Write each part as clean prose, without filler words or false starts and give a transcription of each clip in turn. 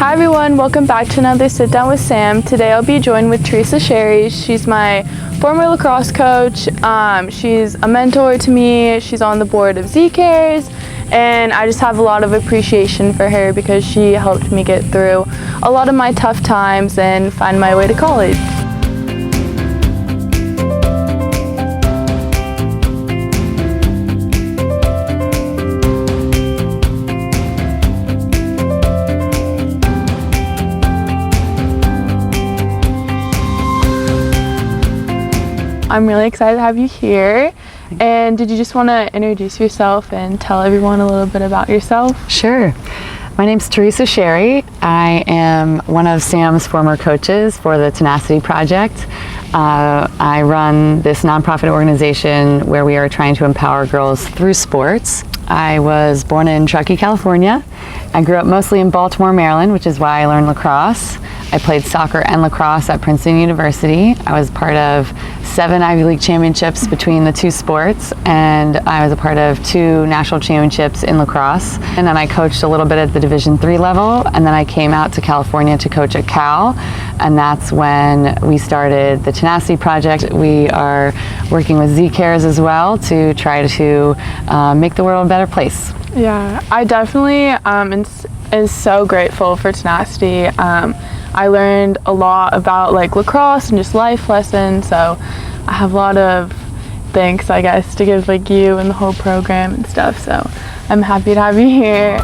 Hi everyone, welcome back to another Sit Down with Sam. Today I'll be joined with Theresa Story. She's my former lacrosse coach. She's a mentor to me. She's on the board of ZCares, and I just have a lot of appreciation for her because she helped me get through a lot of my tough times and find my way to college. I'm really excited to have you here. And did you just want to introduce yourself and tell everyone a little bit about yourself? Sure. My name's Theresa Story. I am one of Sam's former coaches for the Tenacity Project. I run this nonprofit organization where we are trying to empower girls through sports. I was born in Truckee, California. I grew up mostly in Baltimore, Maryland, which is why I learned lacrosse. I played soccer and lacrosse at Princeton University. I was part of 7 Ivy League championships between the two sports, and I was a part of 2 national championships in lacrosse. And then I coached a little bit at the Division III level, and then I came out to California to coach at Cal, and that's when we started the Tenacity Project. We are working with ZCares as well to try to make the world a better place. Yeah, I definitely is so grateful for Tenacity. I learned a lot about lacrosse and just life lessons, so I have a lot of thanks, I guess, to give you and the whole program and stuff, so I'm happy to have you here.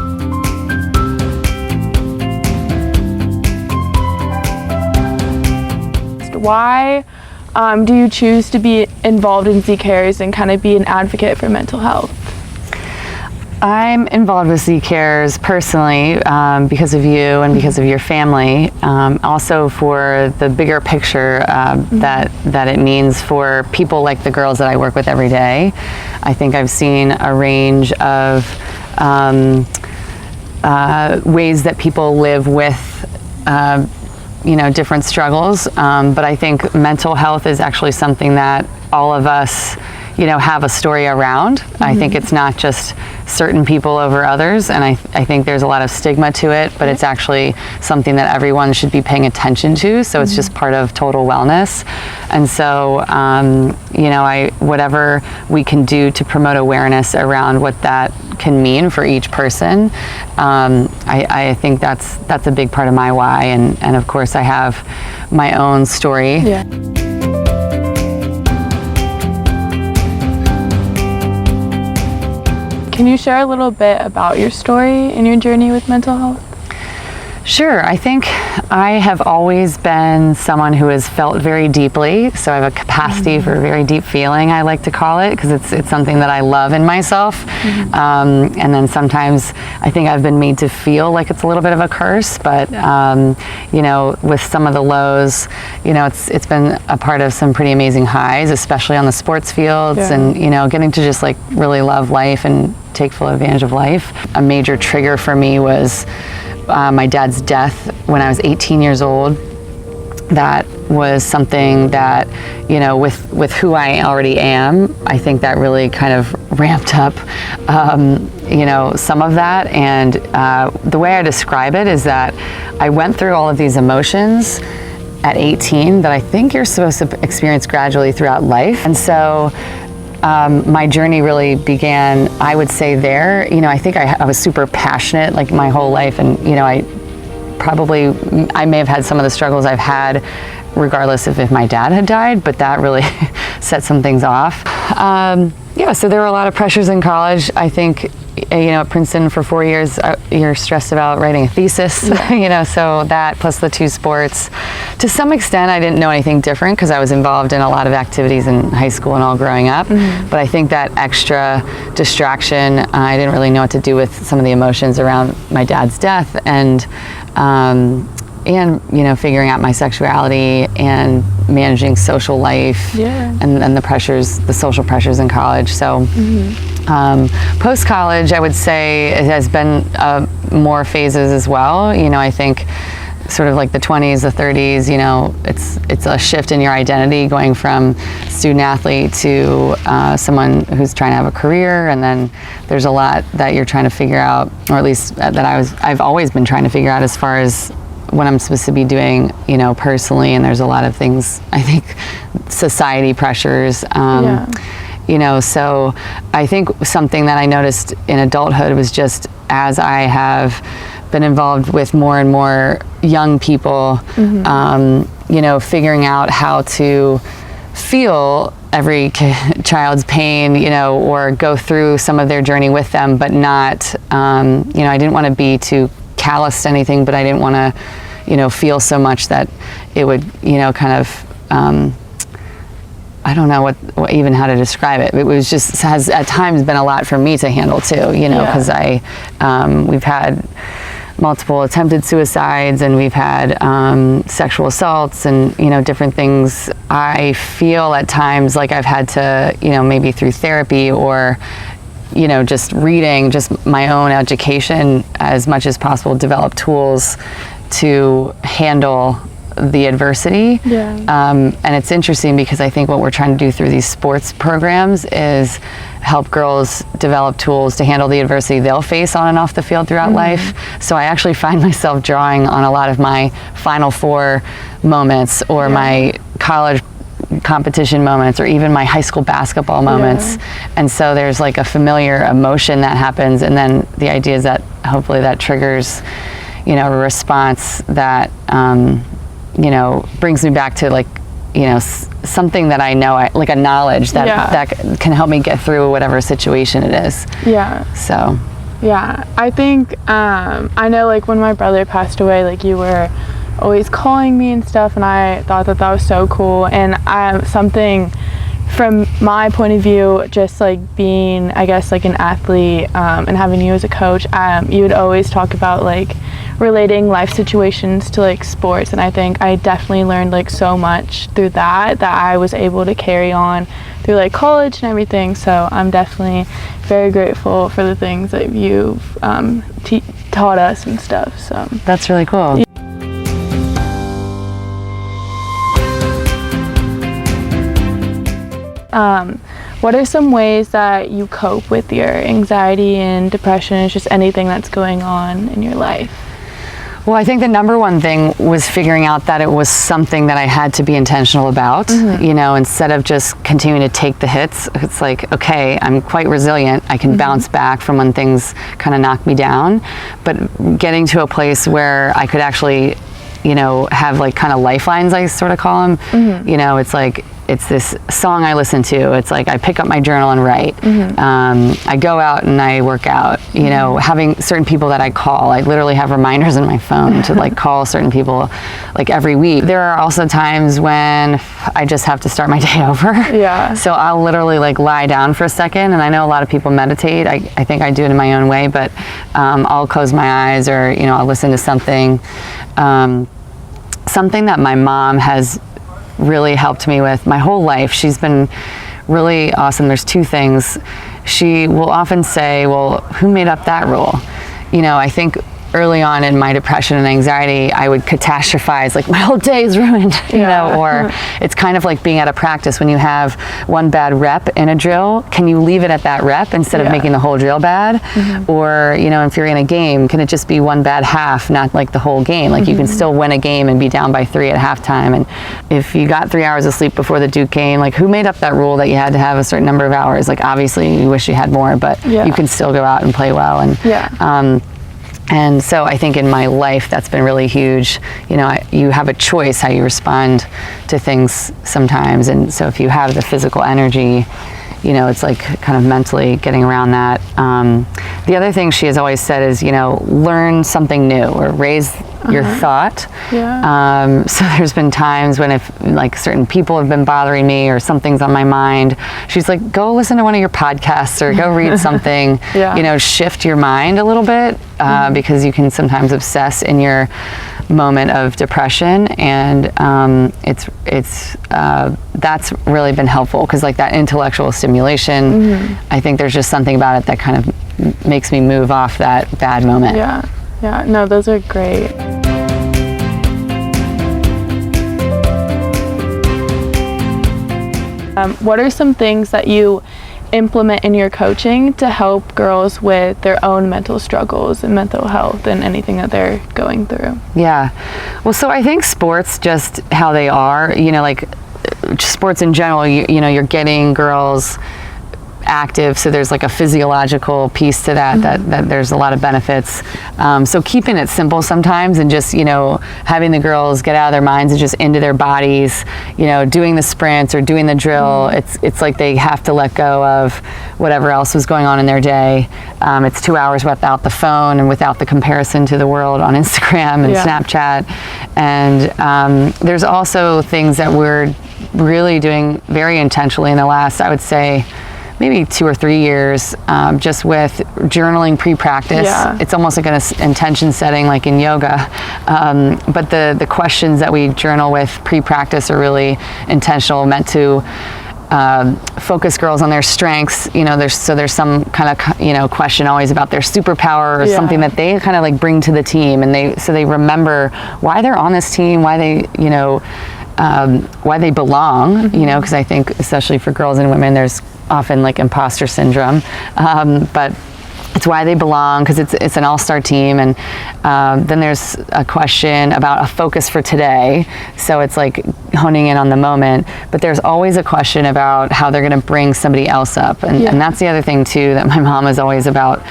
Why do you choose to be involved in ZCares and kind of be an advocate for mental health? I'm involved with ZCares personally because of you and because of your family. Also for the bigger picture that it means for people like the girls that I work with every day. I think I've seen a range of ways that people live with different struggles, but I think mental health is actually something that all of us have a story around. Mm-hmm. I think it's not just certain people over others, and I think there's a lot of stigma to it, but it's actually something that everyone should be paying attention to, so it's just part of total wellness. And so whatever we can do to promote awareness around what that can mean for each person, I think that's a big part of my why, and of course I have my own story. Yeah. Can you share a little bit about your story and your journey with mental health? Sure. I think I have always been someone who has felt very deeply, so I have a capacity for very deep feeling, I like to call it, because it's something that I love in myself. And then sometimes I think I've been made to feel like it's a little bit of a curse, but with some of the lows, it's been a part of some pretty amazing highs, especially on the sports fields, and getting to just really love life and take full advantage of life. A major trigger for me was my dad's death when I was 18 years old. That was something that, with who I already am, I think that really kind of ramped up, some of that. And the way I describe it is that I went through all of these emotions at 18 that I think you're supposed to experience gradually throughout life. And so my journey really began, I would say there. I think I was super passionate my whole life, and I may have had some of the struggles I've had regardless of if my dad had died, but that really set some things off. So there were a lot of pressures in college. I think at Princeton for 4 years, you're stressed about writing a thesis, so that plus the 2 sports. To some extent, I didn't know anything different because I was involved in a lot of activities in high school and all growing up. But I think that extra distraction, I didn't really know what to do with some of the emotions around my dad's death, and figuring out my sexuality and managing social life, and the social pressures in college. So post-college, I would say it has been more phases as well. I think sort of like the 20s, the 30s, you know, it's a shift in your identity, going from student athlete to someone who's trying to have a career, and then there's a lot that you're trying to figure out, or at least that I've always been trying to figure out as far as what I'm supposed to be doing, you know, personally. And there's a lot of things, I think, society pressures, you know, so I think something that I noticed in adulthood was just as I have been involved with more and more young people, you know, figuring out how to feel every child's pain, you know, or go through some of their journey with them, but not, you know, I didn't want to be too callous to anything, but I didn't want to, you know, feel so much that it would, you know, kind of, I don't know what even how to describe it. It was just, has at times been a lot for me to handle too, you know, because we've had multiple attempted suicides, and we've had sexual assaults, and, you know, different things. I feel at times like I've had to, you know, maybe through therapy or, you know, just reading, just my own education as much as possible, develop tools to handle the adversity. And it's interesting because I think what we're trying to do through these sports programs is help girls develop tools to handle the adversity they'll face on and off the field throughout life. So I actually find myself drawing on a lot of my Final Four moments, or my college competition moments, or even my high school basketball moments. And so there's like a familiar emotion that happens, and then the idea is that hopefully that triggers, you know, a response that you know, brings me back to, like, you know, something that I know, like a knowledge that that can help me get through whatever situation it is. So I think I know, like, when my brother passed away, like, you were always calling me and stuff, and I thought that was so cool. And something from my point of view, just like being, I guess, like an athlete, and having you as a coach, you would always talk about like relating life situations to like sports, and I think I definitely learned like so much through that I was able to carry on through like college and everything. So I'm definitely very grateful for the things that you've taught us and stuff. So that's really cool. What are some ways that you cope with your anxiety and depression, and just anything that's going on in your life? Well, I think the number one thing was figuring out that it was something that I had to be intentional about. You know, instead of just continuing to take the hits, it's like, okay, I'm quite resilient. I can bounce back from when things kind of knock me down. But getting to a place where I could actually, you know, have like kind of lifelines, I sort of call them. You know, it's like, it's this song I listen to. It's like I pick up my journal and write. I go out and I work out. You know, having certain people that I call. I literally have reminders in my phone to like call certain people like every week. There are also times when I just have to start my day over. So I'll literally like lie down for a second, and I know a lot of people meditate. I think I do it in my own way, but I'll close my eyes, or, you know, I'll listen to something. Something that my mom has really helped me with my whole life. She's been really awesome. There's two things. She will often say, well, who made up that rule? You know, I think early on in my depression and anxiety, I would catastrophize, like, my whole day is ruined, you know, or it's kind of like being at a practice when you have one bad rep in a drill. Can you leave it at that rep instead of making the whole drill bad? Or, you know, if you're in a game, can it just be one bad half, not like the whole game? Like, you can still win a game and be down by 3 at halftime. And if you got 3 hours of sleep before the Duke game, like, who made up that rule that you had to have a certain number of hours? Like, obviously you wish you had more, but you can still go out and play well. And and so I think in my life that's been really huge. You know, you have a choice how you respond to things sometimes, and so if you have the physical energy, you know, it's like kind of mentally getting around that. The other thing she has always said is, you know, learn something new, or raise your thought. So there's been times when, if like certain people have been bothering me or something's on my mind, she's like, go listen to one of your podcasts, or go read something. You know, shift your mind a little bit, because you can sometimes obsess in your moment of depression, and that's really been helpful, because like that intellectual stimulation, I think there's just something about it that kind of makes me move off that bad moment. No, those are great. What are some things that you implement in your coaching to help girls with their own mental struggles and mental health and anything that they're going through? Yeah. Well, so I think sports, just how they are, like sports in general, you're getting girls active, so there's like a physiological piece to that, that there's a lot of benefits. So keeping it simple sometimes, and just having the girls get out of their minds and just into their bodies, doing the sprints or doing the drill. It's like they have to let go of whatever else was going on in their day. It's 2 hours without the phone and without the comparison to the world on Instagram and Snapchat. And there's also things that we're really doing very intentionally in the last, I would say, maybe 2 or 3 years, just with journaling pre-practice. It's almost like an intention setting, like in yoga. But the questions that we journal with pre-practice are really intentional, meant to focus girls on their strengths. There's some kind of question always about their superpower or something that they kind of like bring to the team, and they remember why they're on this team, why they why they belong. Because I think especially for girls and women, there's often like imposter syndrome, but it's why they belong, because it's an all-star team. And then there's a question about a focus for today, so it's like honing in on the moment, but there's always a question about how they're going to bring somebody else up. And that's the other thing too, that my mom is always about,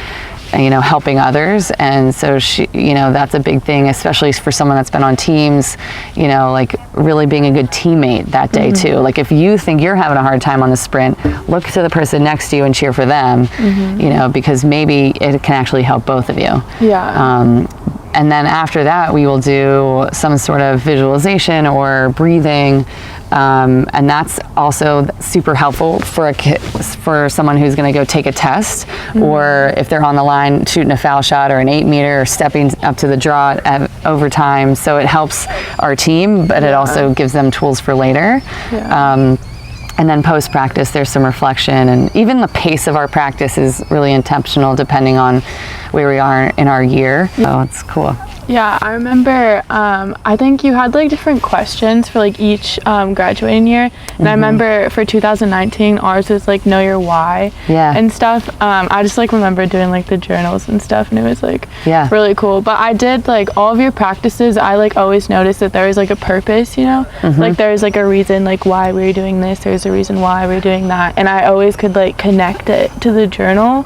helping others. And so she, that's a big thing, especially for someone that's been on teams, like really being a good teammate that day too. Like if you think you're having a hard time on the sprint, look to the person next to you and cheer for them, because maybe it can actually help both of you. And then after that, we will do some sort of visualization or breathing. And that's also super helpful for someone who's going to go take a test, or if they're on the line shooting a foul shot or an 8-meter or stepping up to the draw at overtime. So it helps our team, but it also gives them tools for later. And then post-practice, there's some reflection, and even the pace of our practice is really intentional depending on where we are in our year. So it's cool. Yeah, I remember, I think you had like different questions for like each graduating year. And I remember for 2019, ours was like know your why and stuff. I just like remember doing like the journals and stuff, and it was like really cool. But I did like all of your practices, I like always noticed that there was like a purpose, like there's like a reason like why we were doing this, there's a reason why we were doing that. And I always could like connect it to the journal,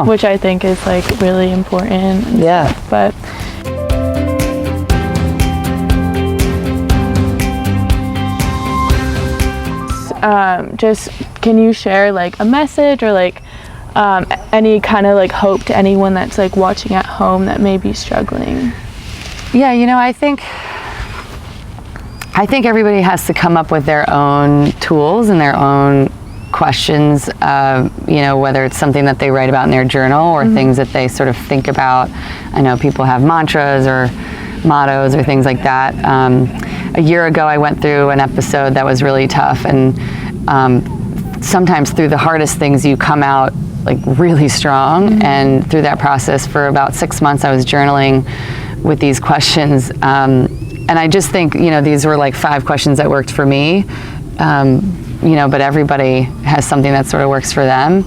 which I think is like really important and stuff. But just can you share like a message or like any kind of like hope to anyone that's like watching at home that may be struggling? I think everybody has to come up with their own tools and their own questions, whether it's something that they write about in their journal or things that they sort of think about. I know people have mantras or mottos or things like that. A year ago, I went through an episode that was really tough, and sometimes through the hardest things, you come out like really strong. And through that process, for about 6 months, I was journaling with these questions. And I just think, these were like 5 questions that worked for me. But everybody has something that sort of works for them.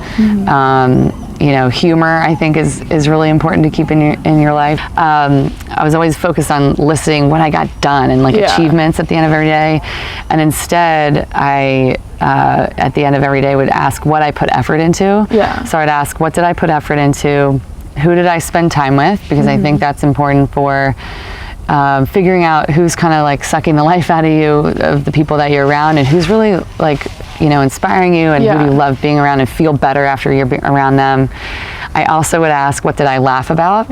Humor, I think, is really important to keep in your life. I was always focused on listing what I got done and like achievements at the end of every day. And instead, I, at the end of every day, would ask what I put effort into. So I'd ask, what did I put effort into? Who did I spend time with? Because I think that's important for figuring out who's kind of like sucking the life out of you, of the people that you're around, and who's really like, inspiring you, and who you love being around and feel better after you're around them. I also would ask, what did I laugh about?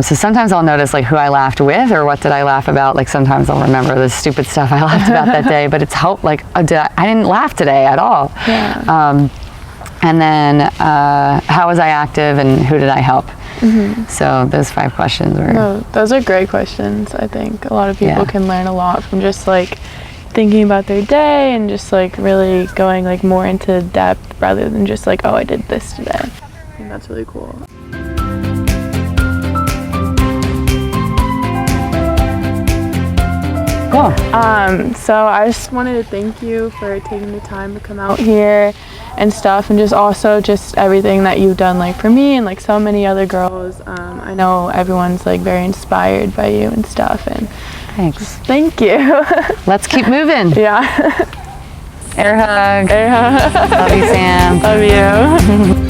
So sometimes I'll notice like who I laughed with, or what did I laugh about. Like sometimes I'll remember the stupid stuff I laughed about that day, but it's helped, like, I didn't laugh today at all. And then how was I active, and who did I help? So those 5 questions were... No, those are great questions. I think a lot of people can learn a lot from just like thinking about their day and just like really going like more into depth rather than just like, oh, I did this today. I think that's really cool. Cool. So I just wanted to thank you for taking the time to come out here and stuff, and just also just everything that you've done, like for me and like so many other girls. I know everyone's like very inspired by you and stuff, and Thanks. thank you. Let's keep moving. Yeah. Air hug. Air hug. Love you, Sam. Love you.